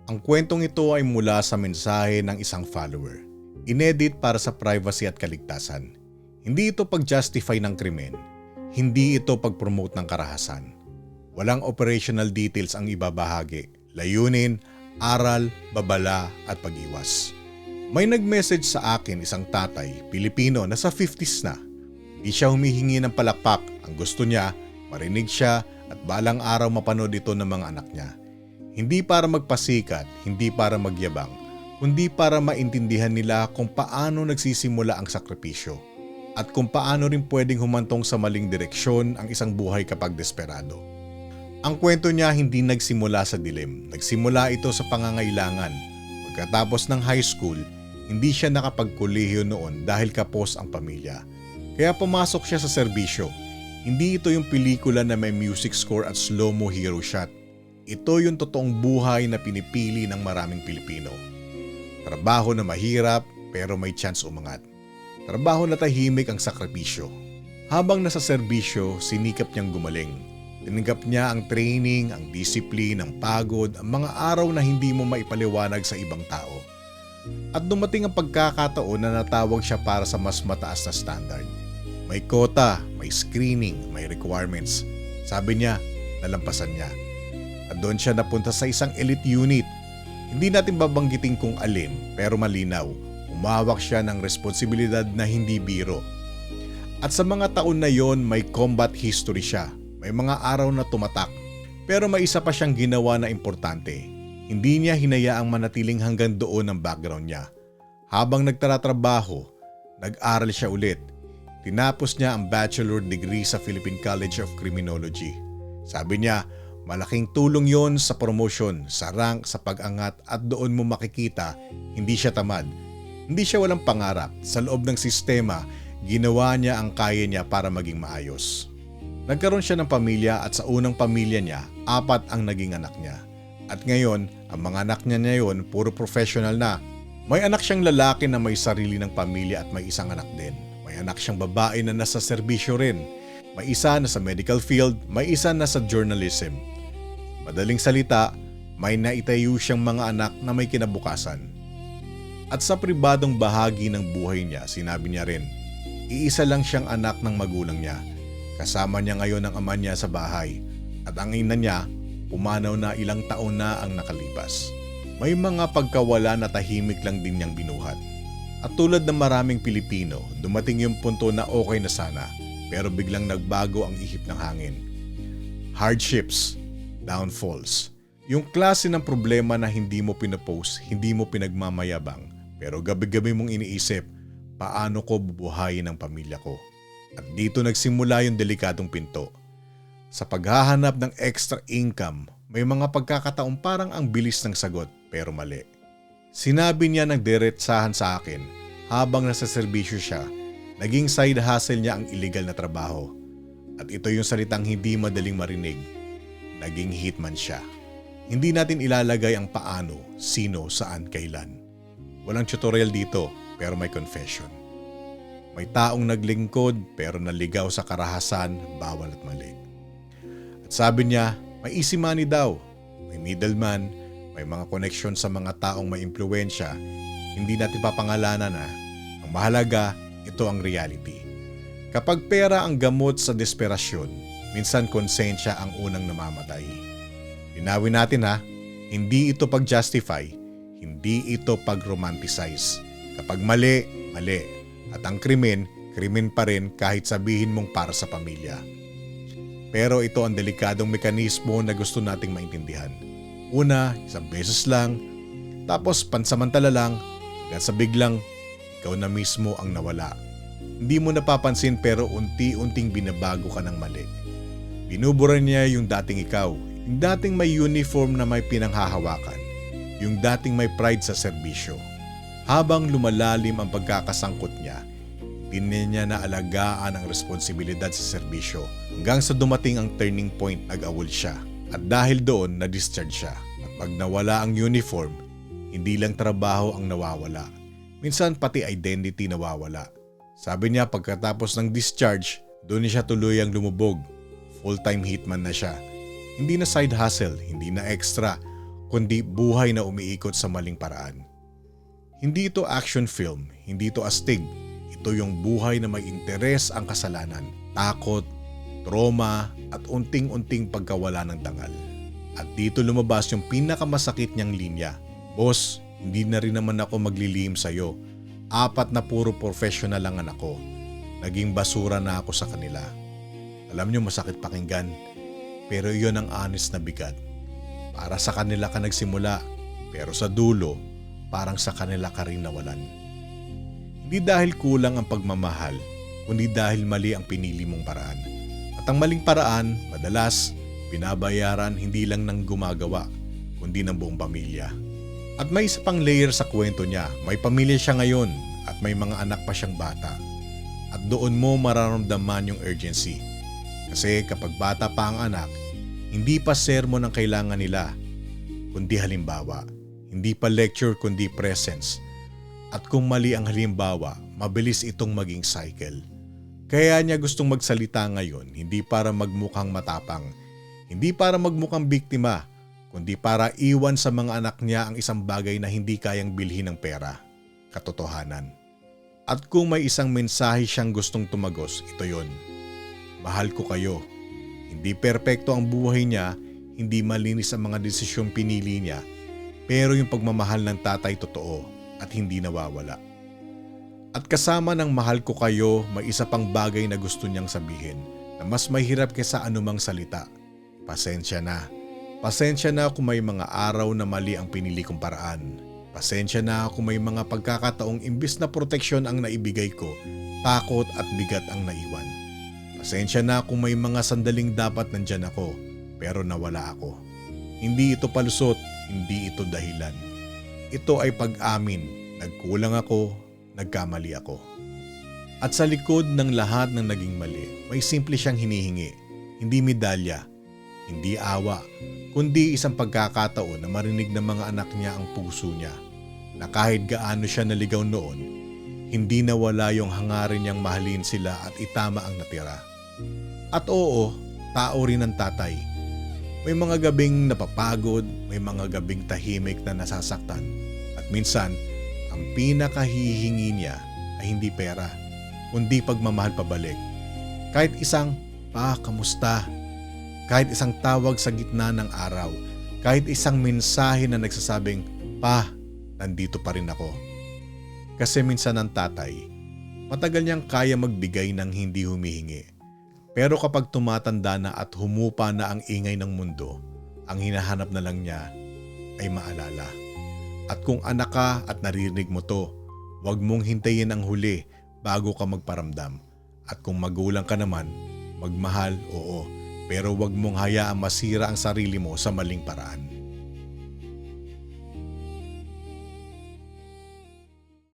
Ang kwentong ito ay mula sa mensahe ng isang follower. Inedit para sa privacy at kaligtasan. Hindi ito pag-justify ng krimen. Hindi ito pag-promote ng karahasan. Walang operational details ang ibabahagi. Layunin, aral, babala at pag-iwas. May nag-message sa akin isang tatay, Pilipino na sa 50s na. Di siya humihingi ng palakpak. Ang gusto niya, marinig siya at balang araw mapanood ito ng mga anak niya. Hindi para magpasikat, hindi para magyabang, kundi para maintindihan nila kung paano nagsisimula ang sakripisyo at kung paano rin pwedeng humantong sa maling direksyon ang isang buhay kapag desperado. Ang kwento niya hindi nagsimula sa dilim, nagsimula ito sa pangangailangan. Pagkatapos ng high school, hindi siya nakapagkolehiyo noon dahil kapos ang pamilya. Kaya pumasok siya sa serbisyo. Hindi ito yung pelikula na may music score at slow-mo hero shot. Ito yung totoong buhay na pinipili ng maraming Pilipino. Trabaho na mahirap pero may chance umangat. Trabaho na tahimik ang sakripisyo. Habang nasa serbisyo, sinikap niyang gumaling. Tinanggap niya ang training, ang discipline, ang pagod, ang mga araw na hindi mo maipaliwanag sa ibang tao. At dumating ang pagkakataon na natawag siya para sa mas mataas na standard. May quota, may screening, may requirements. Sabi niya, nalampasan niya. At doon siya napunta sa isang elite unit. Hindi natin babanggitin kung alin, pero malinaw. Umawak siya ng responsibilidad na hindi biro. At sa mga taon na yon, may combat history siya. May mga araw na tumatak. Pero may isa pa siyang ginawa na importante. Hindi niya hinayaang manatiling hanggang doon ang background niya. Habang nagtatrabaho, nag-aral siya ulit. Tinapos niya ang bachelor degree sa Philippine College of Criminology. Sabi niya, malaking tulong yon sa promotion, sa rank, sa pag-angat at doon mo makikita, hindi siya tamad. Hindi siya walang pangarap. Sa loob ng sistema, ginawa niya ang kaya niya para maging maayos. Nagkaroon siya ng pamilya at sa unang pamilya niya, 4 ang naging anak niya. At ngayon, ang mga anak niya ngayon puro professional na. May anak siyang lalaki na may sarili ng pamilya at may isang anak din. May anak siyang babae na nasa serbisyo rin. May isa na sa medical field, may isa na sa journalism. Madaling salita, may naitayo siyang mga anak na may kinabukasan. At sa pribadong bahagi ng buhay niya, sinabi niya rin, iisa lang siyang anak ng magulang niya. Kasama niya ngayon ang ama niya sa bahay. At ang ina niya, pumanaw na ilang taon na ang nakalipas. May mga pagkawala na tahimik lang din niyang binuhat. At tulad ng maraming Pilipino, dumating yung punto na okay na sana, pero biglang nagbago ang ihip ng hangin. Hardships, downfalls. Yung klase ng problema na hindi mo pinapost, hindi mo pinagmamayabang, pero gabi-gabi mong iniisip, paano ko bubuhayin ang pamilya ko? At dito nagsimula yung delikadong pinto. Sa paghahanap ng extra income, may mga pagkakataong parang ang bilis ng sagot, pero mali. Sinabi niya ng diretsahan sa akin, habang nasa serbisyo siya, naging side hustle niya ang illegal na trabaho. At ito yung salitang hindi madaling marinig. Naging hitman siya. Hindi natin ilalagay ang paano, sino, saan, kailan. Walang tutorial dito, pero may confession. May taong naglingkod pero naligaw sa karahasan, bawal at mali. At sabi niya, may easy money daw. May middleman, may mga koneksyon sa mga taong may impluwensya. Hindi natin papangalanan na. Ang mahalaga, ito ang reality. Kapag pera ang gamot sa desperasyon, minsan konsensya ang unang namamatay. Linawin natin ha, hindi ito pag-justify, hindi ito pag-romanticize. Kapag mali, mali. At ang krimen, krimen pa rin kahit sabihin mong para sa pamilya. Pero ito ang delikadong mekanismo na gusto nating maintindihan. Una, isang beses lang, tapos pansamantala lang, hanggang sa biglang, ikaw na mismo ang nawala. Hindi mo napapansin pero unti-unting binabago ka ng mali. Binubura niya yung dating ikaw, yung dating may uniform na may pinanghahawakan, yung dating may pride sa serbisyo. Habang lumalalim ang pagkakasangkot niya, hindi niya naalagaan ang responsibilidad sa serbisyo hanggang sa dumating ang turning point, nag-awol siya. At dahil doon, na-discharge siya. At pag nawala ang uniform, hindi lang trabaho ang nawawala. Minsan pati identity nawawala. Sabi niya pagkatapos ng discharge, doon siya tuluyang lumubog. Full-time hitman na siya. Hindi na side hustle, hindi na extra, kundi buhay na umiikot sa maling paraan. Hindi ito action film, hindi ito astig. Ito yung buhay na may interes ang kasalanan, takot, trauma at unting-unting pagkawala ng dangal. At dito lumabas yung pinakamasakit niyang linya. Boss, hindi na rin naman ako maglilihim sa'yo. 4 na puro professional lang anak ko. Naging basura na ako sa kanila. Alam niyo masakit pakinggan, pero iyon ang honest na bigat. Para sa kanila ka nagsimula, pero sa dulo, parang sa kanila ka rin nawalan. Hindi dahil kulang ang pagmamahal, kundi dahil mali ang pinili mong paraan. At ang maling paraan, madalas, binabayaran hindi lang ng gumagawa, kundi ng buong pamilya. At may isa pang layer sa kwento niya, may pamilya siya ngayon at may mga anak pa siyang bata. At doon mo mararamdaman yung urgency. Kasi kapag bata pa ang anak, hindi pa sermon ang kailangan nila, kundi halimbawa. Hindi pa lecture kundi presence. At kung mali ang halimbawa, mabilis itong maging cycle. Kaya niya gustong magsalita ngayon, hindi para magmukhang matapang, hindi para magmukhang biktima, kundi para iwan sa mga anak niya ang isang bagay na hindi kayang bilhin ng pera, katotohanan. At kung may isang mensahe siyang gustong tumagos, ito yon. Mahal ko kayo. Hindi perpekto ang buhay niya, hindi malinis ang mga desisyong pinili niya, pero yung pagmamahal ng tatay totoo at hindi nawawala. At kasama ng mahal ko kayo, may isa pang bagay na gusto niyang sabihin na mas mahirap kaysa anumang salita. Pasensya na. Pasensya na kung may mga araw na mali ang pinili kong paraan. Pasensya na kung may mga pagkakataong imbis na proteksyon ang naibigay ko, takot at bigat ang naiwan. Pasensya na kung may mga sandaling dapat nandyan ako, pero nawala ako. Hindi ito palusot, hindi ito dahilan. Ito ay pag-amin, nagkulang ako, nagkamali ako. At sa likod ng lahat ng naging mali, may simple siyang hinihingi, hindi medalya, hindi awa, kundi isang pagkakataon na marinig ng mga anak niya ang puso niya, na kahit gaano siya naligaw noon, hindi nawala yung hangarin niyang mahalin sila at itama ang natira. At oo, tao rin ang tatay. May mga gabing napapagod, may mga gabing tahimik na nasasaktan. At minsan, ang pinakahihingi niya ay hindi pera, kundi pagmamahal pabalik. Kahit isang, "Pa, kamusta?" Kahit isang tawag sa gitna ng araw, kahit isang mensahe na nagsasabing, "Pa, nandito pa rin ako." Kasi minsan ang tatay, matagal niyang kaya magbigay ng hindi humihingi. Pero kapag tumatanda na at humupa na ang ingay ng mundo, ang hinahanap na lang niya ay maalala. At kung anak ka at naririnig mo to, huwag mong hintayin ang huli bago ka magparamdam. At kung magulang ka naman, magmahal, oo, pero huwag mong hayaang masira ang sarili mo sa maling paraan.